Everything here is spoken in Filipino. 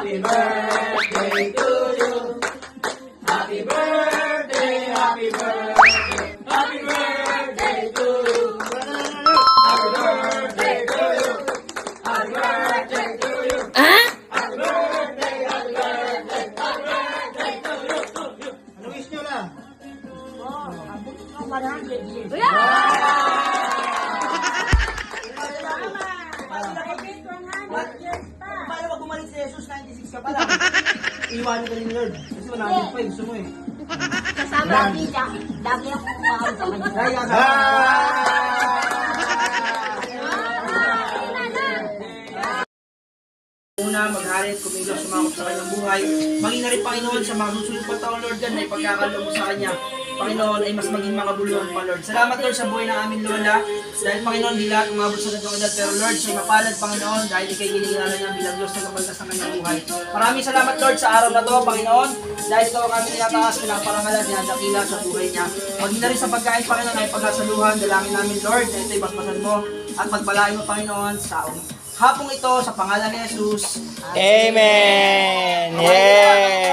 Happy birthday to you. Happy birthday, happy birthday. Happy birthday to you. Happy birthday to you. Happy birthday to you. Happy birthday, happy birthday. Happy birthday to you. Ano wish nyo na? Abot ko 100 years. Paano pag bumalik si Jesus, 96 ka pa lang? Iwanan ka ni Lord. Kasi 105, gusto mo eh. Kasama natin siya. Lagi ako kumakain sa kanya. Kaya ka. Una, maghari at kumilos sumakop sa kanyang buhay. Maging na rin, Panginoon, sa mga susunod pa taong, Lord, God, na ipagkakalo mo sa kanya. Panginoon, ay mas maging makabuluhan pa, Lord. Salamat, Lord, sa buhay ng aming lola. Dahil, Panginoon, di lahat umabot sa ganitong edad. Pero, Lord, siya'y mapalad, Panginoon, dahil ikay ginigilala niya bilang Diyos na kapaltas ng kanyang buhay. Maraming salamat, Lord, sa araw na to, Panginoon. Dahil ito ang aming tinataas, pinaparangalan, dinadakila sa buhay niya. Maging na rin sa pagkain, Panginoon, ay pagkasaluhan. Dalangin namin, Lord, na ito'y basbasan mo at pagpalain mo, Panginoon, sa hapong ito, sa pangalan ni Jesus. Amen. Yeah.